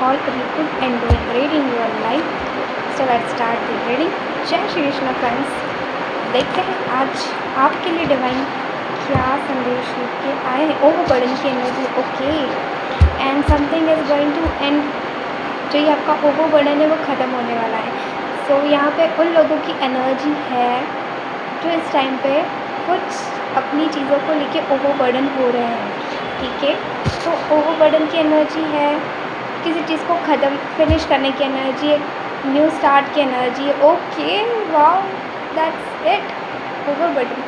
all are good and doing great in your life. So let's start the reading. जय Shri Krishna friends, देखते हैं आज आपके लिए डिवाइन क्या संदेश लेके आए हैं। ओवरबर्डन की energy, okay, and something is going to end. जो ये आपका ओवरबर्डन है वो ख़त्म होने वाला है। सो यहाँ पे उन लोगों की एनर्जी है जो इस टाइम पे कुछ अपनी चीज़ों को लेके ओवरबर्डन हो रहे हैं, ठीक है। तो ओवरबर्डन की एनर्जी है, किसी चीज़ को ख़त्म फिनिश करने की एनर्जी है, न्यू स्टार्ट की एनर्जी है। Okay, wow, that's it. Overburden,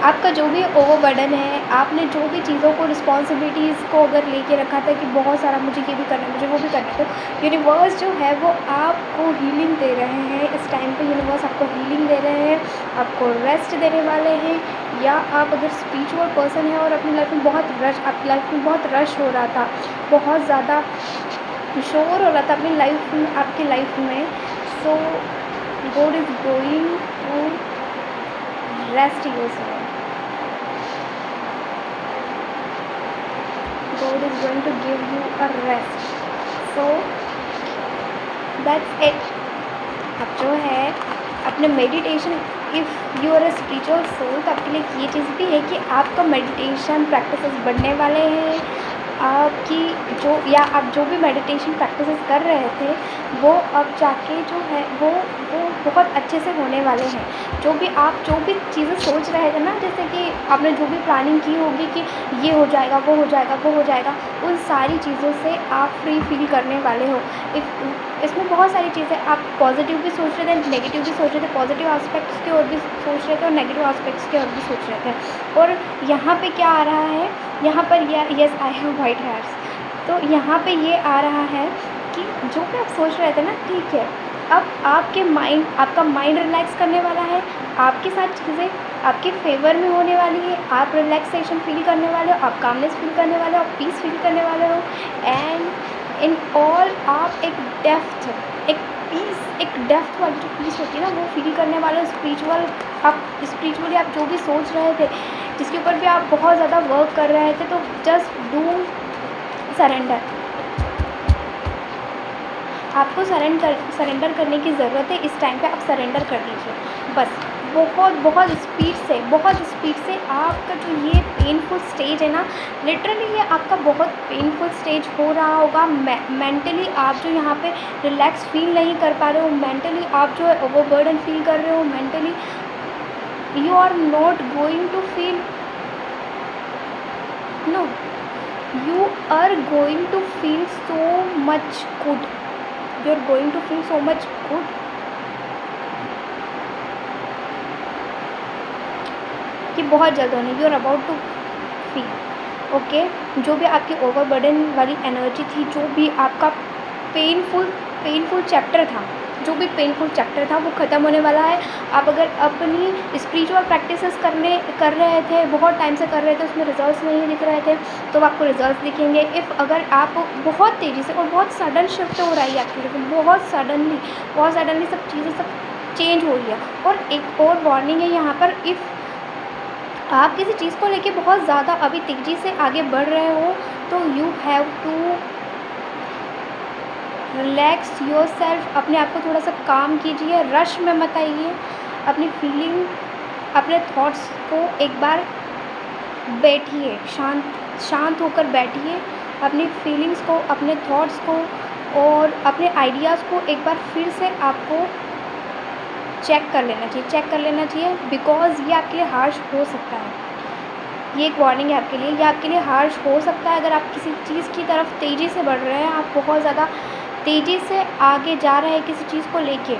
आपका जो भी ओवरबर्डन है, आपने जो भी चीज़ों को रिस्पॉन्सिबिलिटीज़ को अगर लेके रखा था कि बहुत सारा मुझे ये भी करना है, मुझे वो भी करना है, तो यूनिवर्स जो है वो आपको हीलिंग दे रहे हैं। इस टाइम पे यूनिवर्स आपको हीलिंग दे रहे हैं, आपको रेस्ट देने वाले हैं। या आप अगर स्पिरिचुअल पर्सन है और अपनी लाइफ में बहुत रश, आपकी लाइफ में बहुत रश हो रहा था, बहुत ज़्यादा शोर हो रहा था अपनी लाइफ में, आपकी लाइफ में, so God is going to rest yourself. God is going to give you a rest. So that's it. अब जो है अपने meditation, if you are a spiritual soul, तो आपके लिए ये चीज़ भी है कि आपका मेडिटेशन प्रैक्टिसेस बढ़ने वाले हैं। आपकी जो, या आप जो भी मेडिटेशन प्रैक्टिसेस कर रहे थे वो अब जाके जो है वो बहुत अच्छे से होने वाले हैं। जो भी चीज़ें सोच रहे थे ना, जैसे कि आपने जो भी प्लानिंग की होगी कि ये हो जाएगा, वो हो जाएगा, वो हो जाएगा, उन सारी चीज़ों से आप फ्री फील करने वाले हो। इसमें बहुत सारी चीज़ें, आप पॉजिटिव भी सोच रहे थे, नेगेटिव भी सोच रहे थे, पॉजिटिव एस्पेक्ट्स की ओर भी सोच रहे थे और नेगेटिव एस्पेक्ट्स की ओर भी सोच रहे थे। और यहाँ पे क्या आ रहा है, यहाँ पर yes I have white hairs, तो यहाँ पे ये आ रहा है कि जो भी आप सोच रहे थे ना, ठीक है, अब आपका माइंड रिलैक्स करने वाला है, आपके साथ चीज़ें आपके फेवर में होने वाली है, आप रिलैक्सेशन फील करने वाले हो, आप कामनेस फील करने वाले हो, आप पीस फील करने वाले हो। एंड इन ऑल आप एक डेप्थ वाली जो पीस होती है ना, वो फील करने वाले हो। स्पिरिचुअली आप जो भी सोच रहे थे, जिसके ऊपर भी आप बहुत ज़्यादा वर्क कर रहे थे, तो जस्ट डू सरेंडर। आपको सरेंडर करने की ज़रूरत है। इस टाइम पे आप सरेंडर कर दीजिए बस। बहुत स्पीड से आपका जो ये पेनफुल स्टेज है ना, लिटरली ये आपका बहुत पेनफुल स्टेज हो रहा होगा। मेंटली आप जो यहाँ पे रिलैक्स फील नहीं कर पा रहे हो, मेंटली आप जो है ओवरबर्डन फील कर रहे हो, mentally you are not going to feel, no, you are going to feel so much good, you're going to feel so much good। कि बहुत जल्द होने, you're about to feel okay. जो भी आपकी ओवरबर्डन वाली एनर्जी थी, जो भी आपका पेनफुल चैप्टर था, जो भी पेनफुल चैप्टर था वो ख़त्म होने वाला है। आप अगर अपनी स्पिरिचुअल प्रैक्टिसेस कर रहे थे, बहुत टाइम से कर रहे थे, उसमें रिजल्ट्स नहीं दिख रहे थे, तो आपको रिजल्ट्स दिखेंगे। अगर आप बहुत तेज़ी से और बहुत सडन शिफ्ट हो रहा है आपकी लाइफ में, बहुत सडनली सब चीज़ें सब चेंज हो रही है। और एक और वार्निंग है यहाँ पर, इफ़ आप किसी चीज़ को लेके बहुत ज़्यादा अभी तेज़ी से आगे बढ़ रहे हो, तो you have to relax your self. अपने आप को थोड़ा सा काम कीजिए, रश में मत आइए। अपनी फीलिंग, अपने थॉट्स को एक बार बैठिए, शांत होकर बैठिए। अपनी फीलिंग्स को, अपने थॉट्स को और अपने आइडियाज़ को एक बार फिर से आपको चेक कर लेना चाहिए, बिकॉज़ ये आपके लिए हार्श हो सकता है। ये एक वार्निंग है आपके लिए, ये आपके लिए हार्श हो सकता है। अगर आप किसी चीज़ की तरफ तेज़ी से बढ़ रहे हैं, आप बहुत ज़्यादा तेज़ी से आगे जा रहे हैं किसी चीज़ को लेके,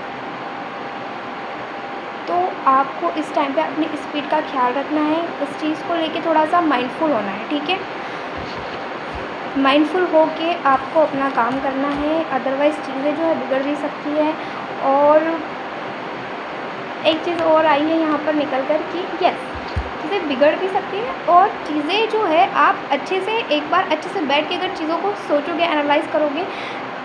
तो आपको इस टाइम पे अपनी स्पीड का ख्याल रखना है। इस चीज़ को लेके थोड़ा सा माइंडफुल होना है, ठीक है। माइंडफुल हो के आपको अपना काम करना है, अदरवाइज़ चीज़ें जो है बिगड़ भी सकती है। और एक चीज़ और आई है यहाँ पर निकल कर कि यस, चीज़ें बिगड़ भी सकती हैं, और चीज़ें जो है आप एक बार अच्छे से बैठ के अगर चीज़ों को सोचोगे, एनालाइज़ करोगे,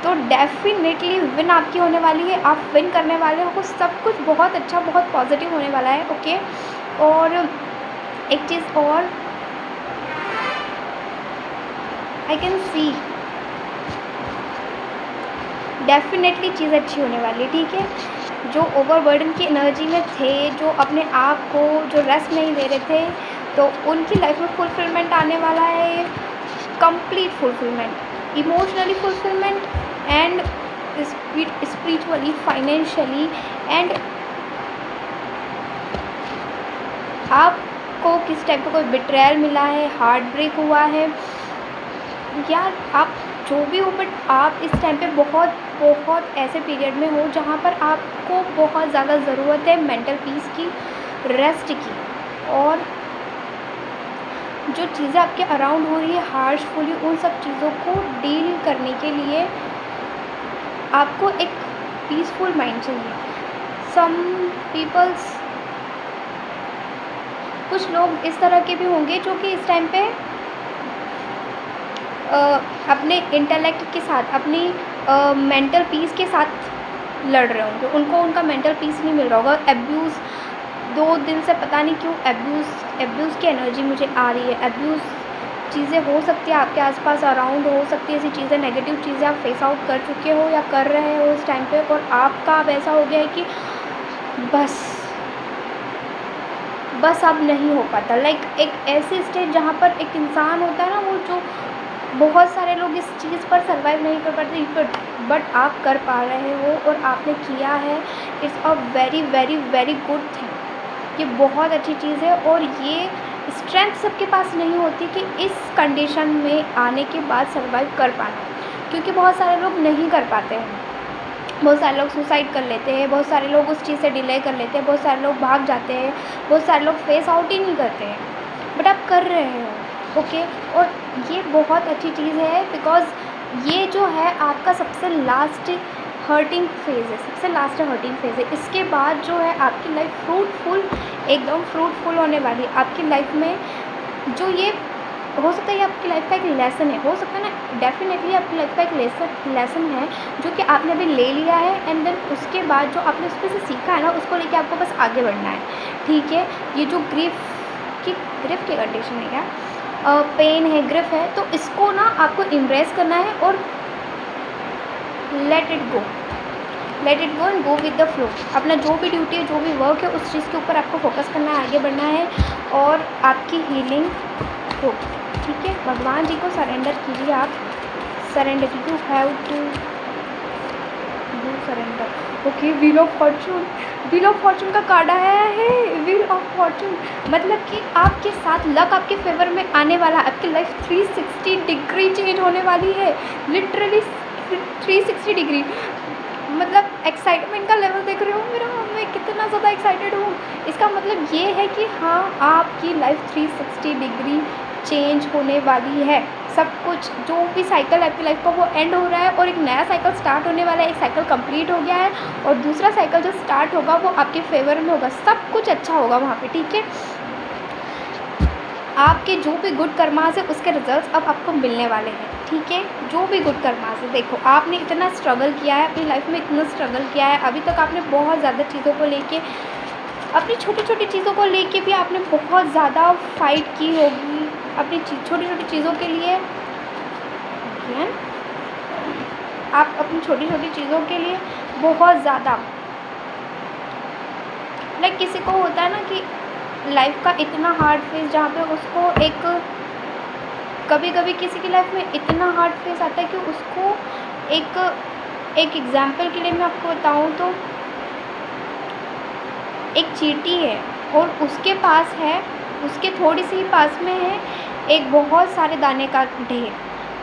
तो डेफिनेटली विन आपकी होने वाली है। आप विन करने वाले हो, सब कुछ बहुत अच्छा, बहुत पॉजिटिव होने वाला है, ओके। और एक चीज़ और आई कैन सी डेफ़िनेटली चीज़ अच्छी होने वाली है, ठीक है। जो ओवरबर्डन की एनर्जी में थे, जो अपने आप को जो रेस्ट नहीं दे रहे थे, तो उनकी लाइफ में फुलफिलमेंट आने वाला है, complete fulfilment, emotionally fulfilment and spiritually, financially and आपको किस टाइप का कोई बिट्रेयल मिला है, हार्ट ब्रेक हुआ है, या आप जो भी हो, बट आप इस टाइम पे बहुत बहुत ऐसे पीरियड में हो जहाँ पर आपको बहुत ज़्यादा ज़रूरत है मेंटल पीस की, रेस्ट की, और जो चीज़ें आपके अराउंड हो रही है हार्शफुली, उन सब चीज़ों को डील करने के लिए आपको एक पीसफुल माइंड चाहिए। सम पीपल्स, कुछ लोग इस तरह के भी होंगे जो कि इस टाइम पे अपने इंटेलेक्ट के साथ, अपनी मेंटल पीस के साथ लड़ रहे होंगे, उनको उनका मेंटल पीस नहीं मिल रहा होगा। एब्यूज़ 2 दिन से पता नहीं क्यों एब्यूज़ की एनर्जी मुझे आ रही है। एब्यूज़ चीज़ें हो सकती है आपके आसपास अराउंड, हो सकती है ऐसी चीज़ें, नेगेटिव चीज़ें आप फेस आउट कर चुके हो या कर रहे हो इस टाइम पे, और आपका अब ऐसा हो गया है कि बस अब नहीं हो पाता। लाइक एक ऐसी स्टेज जहाँ पर एक इंसान होता है ना, वो जो बहुत सारे लोग इस चीज़ पर सर्वाइव नहीं कर पाते, बट आप कर पा रहे हो और आपने किया है। It's a very very very good thing. ये बहुत अच्छी चीज़ है, और ये स्ट्रेंथ सबके पास नहीं होती कि इस कंडीशन में आने के बाद सर्वाइव कर पाना, क्योंकि बहुत सारे लोग नहीं कर पाते हैं। बहुत सारे लोग सुसाइड कर लेते हैं, बहुत सारे लोग उस चीज़ से डिले कर लेते हैं, बहुत सारे लोग भाग जाते हैं, बहुत सारे लोग फेस आउट ही नहीं करते हैं, बट आप कर रहे हो, ओके। और ये बहुत अच्छी चीज़ है, बिकॉज़ ये जो है आपका सबसे लास्ट हर्टिंग फेज़ है, सबसे लास्ट हर्टिंग फेज़ है। इसके बाद जो है आपकी लाइफ फ्रूटफुल, एकदम फ्रूटफुल होने वाली है आपकी लाइफ में। जो ये हो सकता है ये आपकी लाइफ का एक लेसन है, हो सकता है ना, डेफिनेटली आपकी लाइफ का एक लेसन है जो कि आपने अभी ले लिया है, एंड देन उसके बाद जो आपने उसमें से सीखा है ना, उसको लेके आपको बस आगे बढ़ना है, ठीक है। ये जो ग्रीफ की कंडीशन है, क्या पेन है, ग्रिफ है, तो इसको ना आपको इम्ब्रेस करना है और let it go and go with the flow. अपना जो भी ड्यूटी है, जो भी वर्क है, उस चीज़ के ऊपर आपको फोकस करना है, आगे बढ़ना है, और आपकी हीलिंग होगी, ठीक है। भगवान जी को सरेंडर कीजिए, आप surrender, you have to do surrender, okay. Wheel of fortune का कार्ड आया है, व्हील ऑफ फॉर्चून, मतलब कि आपके साथ लक आपके फेवर में आने वाला, आपकी लाइफ 360 डिग्री चेंज होने वाली है, लिटरली 360 डिग्री। मतलब एक्साइटमेंट का लेवल देख रहे हो मेरा, मैं कितना ज़्यादा एक्साइटेड हूँ। इसका मतलब ये है कि हाँ, आपकी लाइफ 360 डिग्री चेंज होने वाली है। सब कुछ, जो भी साइकिल आपकी लाइफ का, वो एंड हो रहा है और एक नया साइकिल स्टार्ट होने वाला है। एक साइकिल कंप्लीट हो गया है और दूसरा साइकिल जो स्टार्ट होगा वो आपके फेवर में होगा, सब कुछ अच्छा होगा वहाँ पे, ठीक है। आपके जो भी गुड कर्मास है उसके रिजल्ट्स अब आपको मिलने वाले हैं, ठीक है। जो भी गुड कर्मास है, देखो आपने इतना स्ट्रगल किया है अपनी लाइफ में, इतना स्ट्रगल किया है अभी तक, आपने बहुत ज़्यादा चीज़ों को लेके, अपनी छोटी छोटी चीज़ों को लेके भी आपने बहुत ज़्यादा फाइट की होगी, अपनी छोटी छोटी चीज़ों के लिए, आप अपनी छोटी छोटी चीज़ों के लिए बहुत ज़्यादा, लाइक किसी को होता है ना कि लाइफ का इतना हार्ड फेज, जहाँ पे उसको एक, कभी कभी किसी की लाइफ में इतना हार्ड फेज आता है कि उसको एक एग्जाम्पल के लिए मैं आपको बताऊँ तो, एक चींटी है और उसके पास है, उसके थोड़ी सी ही पास में है एक बहुत सारे दाने का ढेर,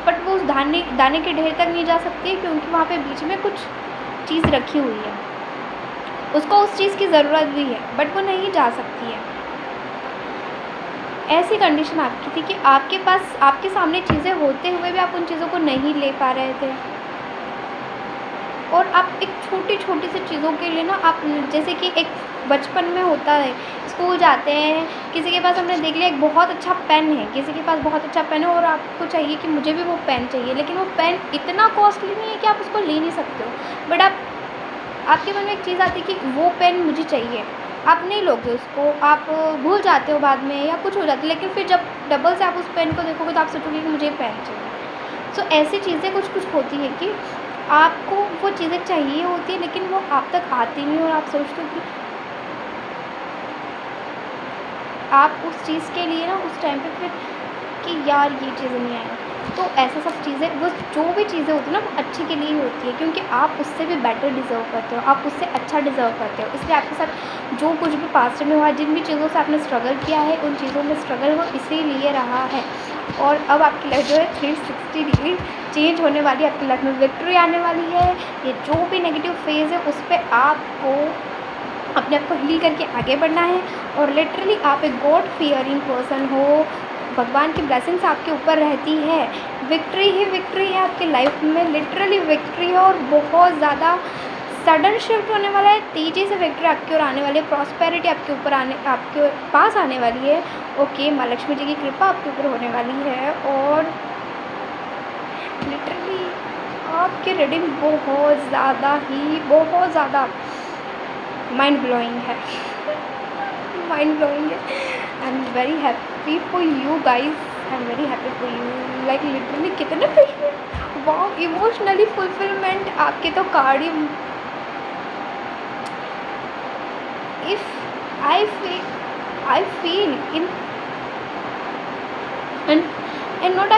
बट वो उस दाने के ढेर तक नहीं जा सकती क्योंकि वहाँ पे बीच में कुछ चीज़ रखी हुई है, उसको उस चीज़ की ज़रूरत भी है बट वो नहीं जा सकती है। ऐसी कंडीशन आपकी थी कि आपके पास, आपके सामने चीज़ें होते हुए भी आप उन चीज़ों को नहीं ले पा रहे थे, और आप एक छोटी छोटी सी चीज़ों के लिए ना, आप जैसे कि एक बचपन में होता है, स्कूल जाते हैं, किसी के पास हमने देख लिया एक बहुत अच्छा पेन है, किसी के पास बहुत अच्छा पेन है और आपको चाहिए कि मुझे भी वो पेन चाहिए, लेकिन वो पेन इतना कॉस्टली नहीं है कि आप उसको ले नहीं सकते हो, बट आपके मन में एक चीज़ आती है कि वो पेन मुझे चाहिए, आप नहीं लोगे उसको, आप भूल जाते हो बाद में या कुछ हो जाता है, लेकिन फिर जब डबल से आप उस पेन को देखोगे तो आप सोचोगे कि मुझे पेन चाहिए। सो ऐसी चीज़ें कुछ कुछ होती है कि आपको वो चीज़ें चाहिए होती है लेकिन वो आप तक आती नहीं और आप सोचते हो कि आप उस चीज़ के लिए ना उस टाइम पे फिर कि यार ये चीज़ नहीं आई। तो ऐसा सब चीज़ें, वो जो भी चीज़ें होती हैं ना वो अच्छे के लिए ही होती है, क्योंकि आप उससे भी बेटर डिज़र्व करते हो, आप उससे अच्छा डिज़र्व करते हो। इसलिए आपके साथ जो कुछ भी पास्ट में हुआ, जिन भी चीज़ों से आपने स्ट्रगल किया है, उन चीज़ों में स्ट्रगल वो इसीलिए रहा है। और अब आपकी लाइफ जो है 360 डिग्री चेंज होने वाली है, आपकी लाइफ में विक्ट्री आने वाली है। ये जो भी नेगेटिव फेज़ है उस पर आपको अपने आप को हील करके आगे बढ़ना है। और लिटरली आप एक गॉड फियरिंग पर्सन हो, भगवान की ब्लेसिंग्स आपके ऊपर रहती है, विक्ट्री ही विक्ट्री है आपकी लाइफ में, लिटरली विक्ट्री है। और बहुत ज़्यादा सडन शिफ्ट होने वाला है, तेज़ी से विक्ट्री आपकी ओर आने वाली है, प्रॉस्पेरिटी आपके ऊपर आपके पास आने वाली है। ओके, माँ लक्ष्मी जी की कृपा आपके ऊपर होने वाली है। और लिटरली आपकी रीडिंग बहुत ज़्यादा माइंड ब्लोइंग है माइंड ब्लोइंग है। I am very happy for you guys, I am very happy for you. Like literally कितने वाओ, इमोशनली फुलफिलमेंट आपके तो card he. If I feel in and not I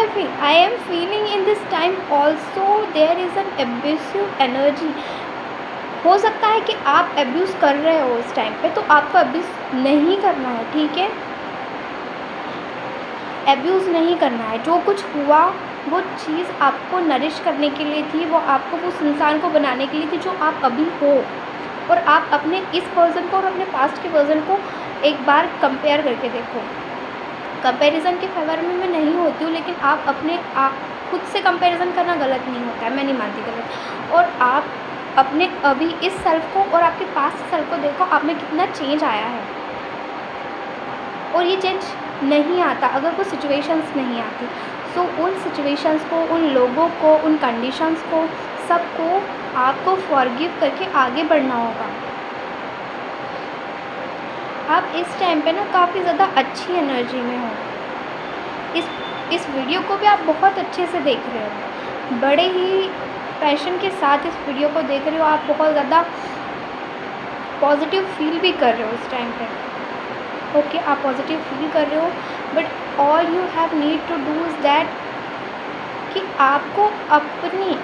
am feeling in this time also there is an abusive energy। हो सकता है कि आप abuse कर रहे हो उस टाइम पे, तो आपको अब्यूज़ नहीं करना है, ठीक है? अब्यूज़ नहीं करना है। जो कुछ हुआ वो चीज़ आपको नरिश करने के लिए थी, वो आपको उस इंसान को बनाने के लिए थी जो आप अभी हो। और आप अपने इस वर्ज़न को और अपने पास्ट के वर्ज़न को एक बार कंपेयर करके देखो। कंपैरिज़न के फेवर में मैं नहीं होती हूँ, लेकिन आप खुद से कंपैरिज़न करना गलत नहीं होता है, मैं नहीं मानती गलत। और आप अपने अभी इस सेल्फ को और आपके पास्ट सेल्फ को देखो, आप में कितना चेंज आया है। और ये चेंज नहीं आता अगर वो सिचुएशंस नहीं आती। सो उन सिचुएशंस को, उन लोगों को, उन कंडीशंस को, सबको आपको फॉरगिव करके आगे बढ़ना होगा। आप इस टाइम पे ना काफ़ी ज़्यादा अच्छी एनर्जी में हो। इस वीडियो को भी आप बहुत अच्छे से देख रहे हो, बड़े ही पैशन के साथ इस वीडियो को देख रहे हो। आप बहुत ज़्यादा पॉजिटिव फील भी कर रहे हो इस टाइम पे। ओके, आप पॉजिटिव फील कर रहे हो, but all you have need to do is that कि आपको अपनी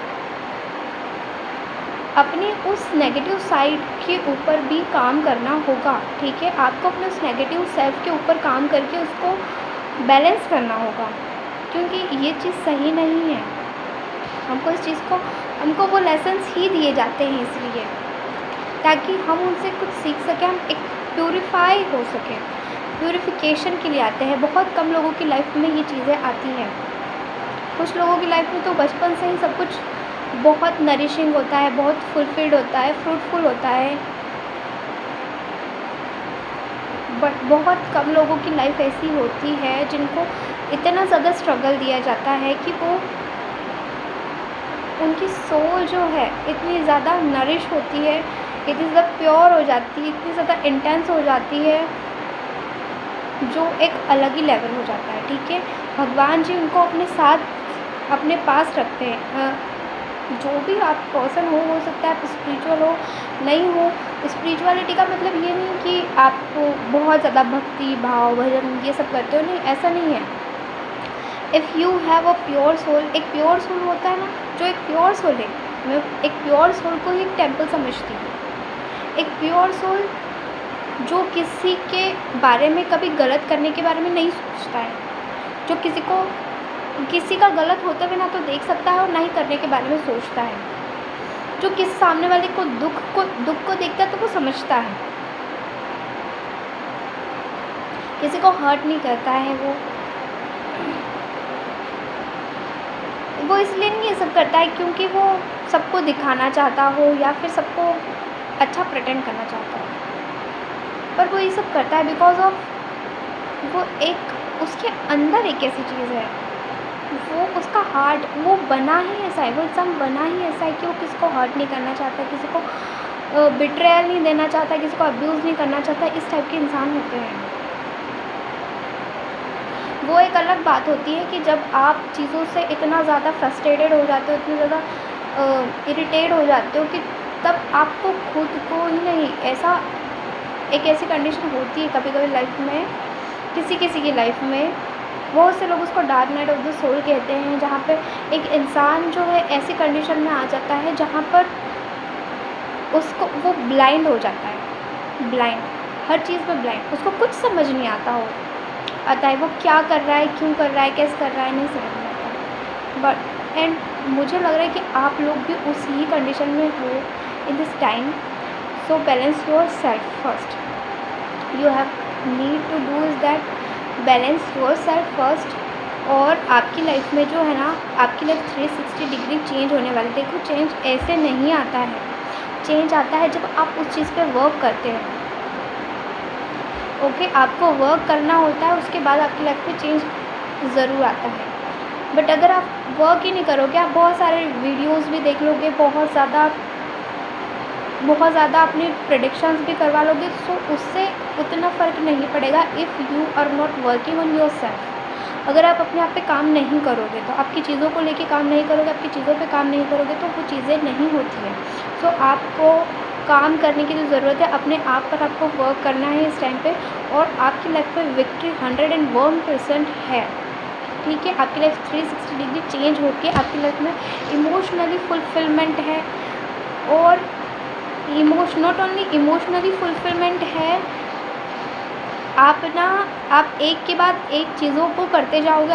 उस नेगेटिव साइड के ऊपर भी काम करना होगा, ठीक है? आपको अपने उस नेगेटिव सेल्फ के ऊपर काम करके उसको बैलेंस करना होगा, क्योंकि ये चीज़ सही नहीं है। हमको वो लेसन्स ही दिए जाते हैं इसलिए, ताकि हम उनसे कुछ सीख सकें, हम एक प्यूरिफाई हो सकें। प्यूरिफिकेशन के लिए आते हैं। बहुत कम लोगों की लाइफ में ये चीज़ें आती हैं। कुछ लोगों की लाइफ में तो बचपन से ही सब कुछ बहुत नरिशिंग होता है, बहुत फुलफिल्ड होता है, फ्रूटफुल होता है, बट बहुत कम लोगों की लाइफ ऐसी होती है जिनको इतना ज़्यादा स्ट्रगल दिया जाता है कि वो उनकी सोल जो है इतनी ज़्यादा नरिश होती है, इतनी ज़्यादा प्योर हो जाती है, इतनी ज़्यादा इंटेंस हो जाती है, जो एक अलग ही लेवल हो जाता है, ठीक है? भगवान जी उनको अपने साथ, अपने पास रखते हैं। जो भी आप पर्सन हो सकता है आप स्पिरिचुअल हो, नहीं हो। स्पिरिचुअलिटी का मतलब ये नहीं कि आप बहुत ज़्यादा भक्ति भाव भजन ये सब करते हो, नहीं, ऐसा नहीं है। If you have a pure soul, एक प्योर सोल होता है ना, जो एक प्योर सोल है, मैं एक प्योर सोल को ही एक टेम्पल समझती हूँ। एक प्योर सोल जो किसी के बारे में कभी गलत करने के बारे में नहीं सोचता है, जो किसी का गलत होते हुए ना तो देख सकता है और ना ही करने के बारे में सोचता है, जो किसी सामने वाले को दुख को देखता है तो वो समझता है, किसी को हर्ट नहीं करता है। वो इसलिए नहीं ये सब करता है क्योंकि वो सबको दिखाना चाहता हो या फिर सबको अच्छा प्रेटेंड करना चाहता हो, पर वो ये सब करता है बिकॉज ऑफ वो एक उसके अंदर एक ऐसी चीज़ है, वो उसका हार्ट वो बना ही ऐसा है, वो इंसान बना ही ऐसा है कि वो किसी को हर्ट नहीं करना चाहता, किसी को बिट्रेयल नहीं देना चाहता, किसी को अब्यूज़ नहीं करना चाहता। इस टाइप के इंसान होते हैं। वो एक अलग बात होती है कि जब आप चीज़ों से इतना ज़्यादा फ्रस्ट्रेटेड हो जाते हो, इतने ज़्यादा इरिटेट हो जाते हो कि तब आपको खुद को ही नहीं, ऐसा एक ऐसी कंडीशन होती है कभी कभी लाइफ में, किसी किसी की लाइफ में, बहुत से लोग उसको dark night of the soul कहते हैं, जहाँ पे एक इंसान जो है ऐसी कंडीशन में आ जाता है जहाँ पर उसको वो ब्लाइंड हो जाता है, ब्लाइंड, हर चीज़ में ब्लाइंड, उसको कुछ समझ नहीं आता है वो क्या कर रहा है, क्यों कर रहा है, कैसे कर रहा है, नहीं समझ में आता। बट एंड मुझे लग रहा है कि आप लोग भी उसी कंडीशन में हो in this time. So balance your self first, you have need to do is that, balance your self first. और आपकी लाइफ में जो है ना, आपकी लाइफ 360 डिग्री चेंज होने वाली। देखो चेंज ऐसे नहीं आता है, चेंज आता है जब आप उस चीज़ पे वर्क करते हैं। ओके, आपको वर्क करना होता है, उसके बाद आपकी लाइफ में चेंज ज़रूर आता है। बट अगर आप वर्क ही नहीं करोगे, आप बहुत सारे वीडियोस भी देख लोगे, बहुत ज़्यादा अपनी प्रेडिक्शंस भी करवा लोगे, सो उससे उतना फ़र्क नहीं पड़ेगा if you are not working on your self. अगर आप अपने आप पे काम नहीं करोगे, तो आपकी चीज़ों को लेके काम नहीं करोगे, आपकी चीज़ों पे काम नहीं करोगे, तो वो चीज़ें नहीं होती हैं। सो आपको काम करने की जो ज़रूरत है, अपने आप पर आपको वर्क करना है इस टाइम पे, और आपकी लाइफ में विक्ट्री 101% है। ठीक है, आपकी लाइफ 360 डिग्री चेंज होके आपकी लाइफ में इमोशनली फुलफिलमेंट है, और नॉट ओनली इमोशनली फुलफिलमेंट है, आप एक के बाद एक चीज़ों को करते जाओगे।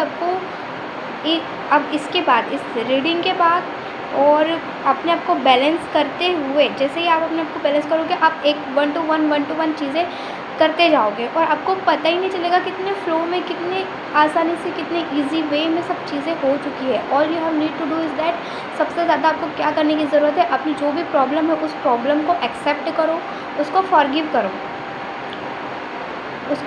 अब इसके बाद, इस रीडिंग के बाद, और अपने आप को बैलेंस करते हुए, जैसे ही आप अपने आप को बैलेंस करोगे, आप एक 1 to 1 चीज़ें करते जाओगे, और आपको पता ही नहीं चलेगा कितने फ्लो में, कितने आसानी से, कितने इजी वे में सब चीज़ें हो चुकी है। All you have need to do is that, सबसे ज़्यादा आपको क्या करने की ज़रूरत है, अपनी जो भी प्रॉब्लम है उस प्रॉब्लम को एक्सेप्ट करो, उसको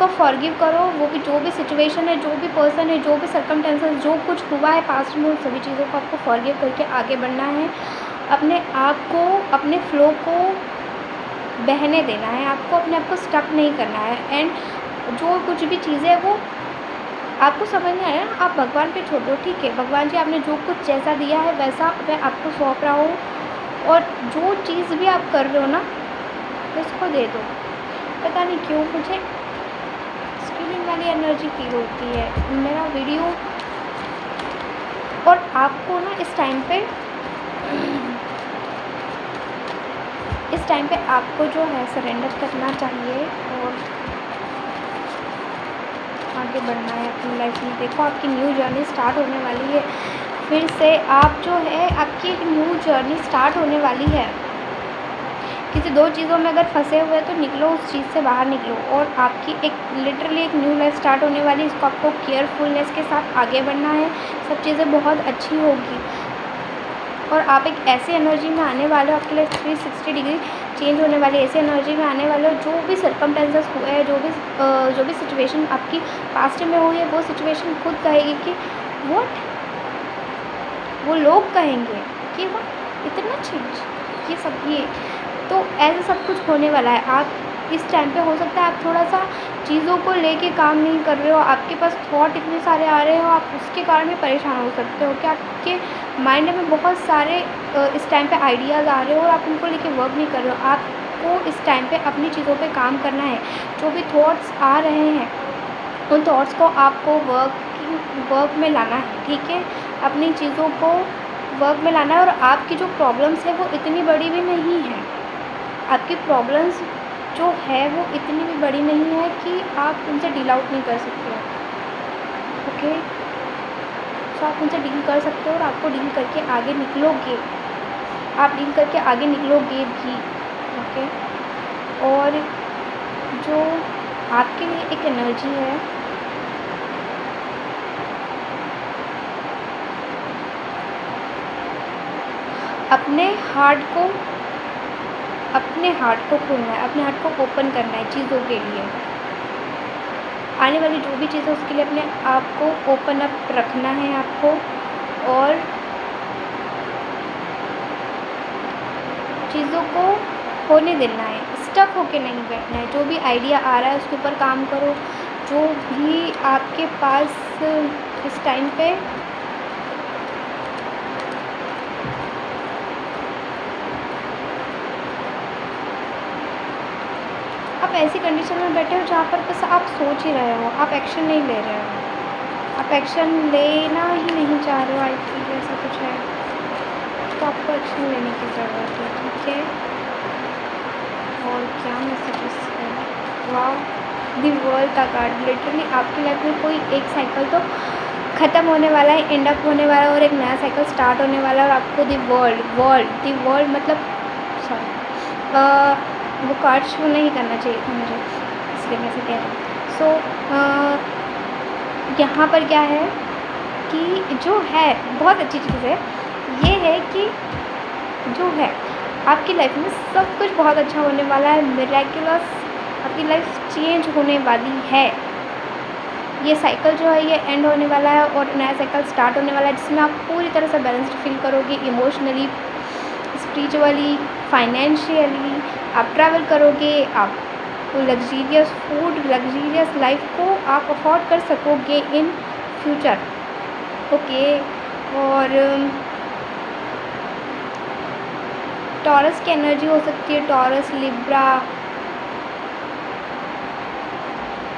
फॉरगिव करो, वो भी जो भी सिचुएशन है, जो भी पर्सन है, जो भी सर्कमस्टेंसेस, जो कुछ हुआ है पास्ट में, उन सभी चीज़ों को आपको फॉरगिव करके आगे बढ़ना है। अपने आप को, अपने फ्लो को बहने देना है, आपको अपने आप को स्टक नहीं करना है। एंड जो कुछ भी चीज़ें है वो आपको समझ में आया, आप भगवान पे छोड़ दो। ठीक है, भगवान जी आपने जो कुछ जैसा दिया है वैसा मैं आपको सौंप रहा हूँ, और जो चीज़ भी आप कर रहे हो ना, उसको दे दो। पता नहीं क्यों मुझे स्किलिंग वाली एनर्जी फील होती है मेरा वीडियो। और आपको ना इस टाइम पे आपको जो है सरेंडर करना चाहिए और आगे बढ़ना है अपनी लाइफ में। देखो आपकी न्यू जर्नी स्टार्ट होने वाली है, फिर से आप जो है, आपकी एक न्यू जर्नी स्टार्ट होने वाली है। किसी दो चीज़ों में अगर फंसे हुए तो निकलो, उस चीज़ से बाहर निकलो, और आपकी एक लिटरली एक न्यू लाइफ स्टार्ट होने वाली है। इसको आपको केयरफुलनेस के साथ आगे बढ़ना है, सब चीज़ें बहुत अच्छी होगी, और आप एक ऐसी एनर्जी में आने वाले हो, आपके लिए 360 डिग्री चेंज होने वाली ऐसी एनर्जी में आने वाले हो। जो भी सर्कमस्टेंसेस हुए हैं, जो भी सिचुएशन आपकी पास्ट में हुई है, वो सिचुएशन खुद कहेगी कि व्हाट, वो लोग कहेंगे कि वाह इतना चेंज, ये सब, ये तो ऐसा सब कुछ होने वाला है। आप इस टाइम पे हो सकता है आप थोड़ा सा चीज़ों को लेके काम नहीं कर रहे हो, आपके पास थॉट इतने सारे आ रहे हो, आप उसके कारण भी परेशान हो सकते हो कि आपके माइंड में बहुत सारे इस टाइम पे आइडियाज़ आ रहे हो और आप उनको लेके वर्क नहीं कर रहे हो। आपको इस टाइम पे अपनी चीज़ों पे काम करना है। जो भी थॉट्स आ रहे हैं, उन थॉट्स को आपको वर्क में लाना है। ठीक है, अपनी चीज़ों को वर्क में लाना है, और आपकी जो प्रॉब्लम्स है वो इतनी बड़ी भी नहीं है। आपकी प्रॉब्लम्स जो है वो इतनी भी बड़ी नहीं है कि आप उनसे डील आउट नहीं कर सकते हो। ओके, सो आप उनसे डील कर सकते हो, और आपको डील करके आगे निकलोगे, आप डील करके आगे निकलोगे भी। ओके, और जो आपके लिए एक एनर्जी है, अपने हार्ट को खोलना है, अपने हार्ट को ओपन करना है चीज़ों के लिए। आने वाली जो भी चीज़ है उसके लिए अपने आप को ओपन अप रखना है आपको, और चीज़ों को होने देना है, स्टक होके नहीं बैठना है। जो भी आइडिया आ रहा है उसके ऊपर काम करो। जो भी आपके पास इस टाइम पे आप ऐसी कंडीशन में बैठे हो जहाँ पर बस आप सोच ही रहे हो, आप एक्शन नहीं ले रहे हो, आप एक्शन लेना ही नहीं चाह रहे हो। आई फील ऐसा कुछ है, तो आपको एक्शन लेने की ज़रूरत है, ठीक है। और क्या मैसेजेस है, वाह दी वर्ल्ड का कार्ड। लिटरली आपकी लाइफ में कोई एक साइकिल तो ख़त्म होने वाला है, एंड अप होने वाला है, और एक नया साइकिल स्टार्ट होने वाला है। और आपको दी वर्ल्ड मतलब सॉरी वो कार्ड शो नहीं करना चाहिए था मुझे, इसलिए मैं से कह रही हूँ। सो यहाँ पर क्या है कि जो है बहुत अच्छी चीज़ है, ये है कि जो है आपकी लाइफ में सब कुछ बहुत अच्छा होने वाला है, मिरेक्युलस आपकी लाइफ चेंज होने वाली है। ये साइकिल जो है ये एंड होने वाला है और नया साइकिल स्टार्ट होने वाला है, जिसमें आप पूरी तरह से बैलेंस्ड फील करोगे, इमोशनली, स्पिरिचुअली, फाइनेंशियली। आप ट्रैवल करोगे, आप लग्जीरियस फूड, लग्जीरियस लाइफ को आप अफोर्ड कर सकोगे इन फ्यूचर, ओके। और टॉरस की एनर्जी हो सकती है, टॉरस, लिब्रा,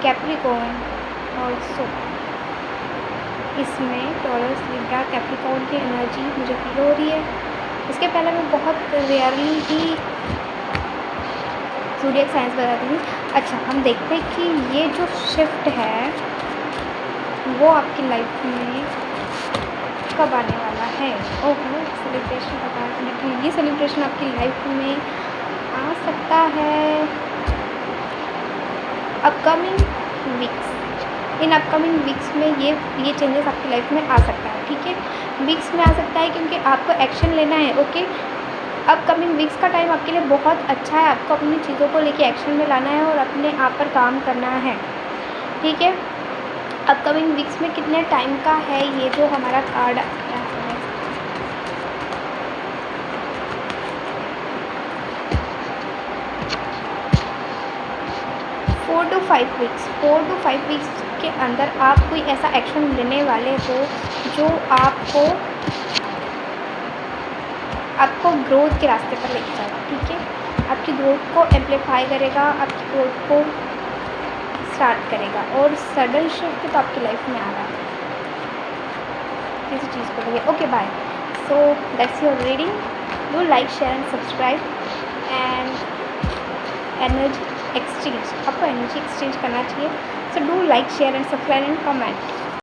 कैप्रिकॉर्न ऑल्सो। इसमें टॉरस, लिब्रा, कैप्रिकॉर्न की एनर्जी मुझे फील हो रही है। इसके पहले मैं बहुत रेयरली ही ज़ोडिएक साइंस बताती थी। अच्छा, हम देखते हैं कि ये जो शिफ्ट है वो आपकी लाइफ में कब आने वाला है। ओहो, सेलिब्रेशन का कार्ड। लेकिन ये सेलिब्रेशन आपकी लाइफ में आ सकता है upcoming weeks. In upcoming weeks में ये चेंजेस आपकी लाइफ में आ सकता है, ठीक है। वीक्स में आ सकता है क्योंकि आपको एक्शन लेना है, ओके। अपकमिंग वीक्स का टाइम आपके लिए बहुत अच्छा है, आपको अपनी चीज़ों को लेके एक्शन में लाना है और अपने आप पर काम करना है, ठीक है। अपकमिंग वीक्स में कितने टाइम का है ये जो हमारा कार्ड आया है, 4 to 5 वीक्स। 4 to 5 वीक्स के अंदर आप कोई ऐसा एक्शन लेने वाले हो जो आपको ग्रोथ के रास्ते पर लेके जाएगा, ठीक है। आपकी ग्रोथ को एम्पलीफाई करेगा, आपकी ग्रोथ को स्टार्ट करेगा। और सडन शिफ्ट तो आपकी लाइफ में आ रहा है किसी चीज़ को लिए, okay bye. So that's your reading. Do like, share and subscribe. And energy exchange, आपको एनर्जी एक्सचेंज करना चाहिए। So do like, share and subscribe and comment.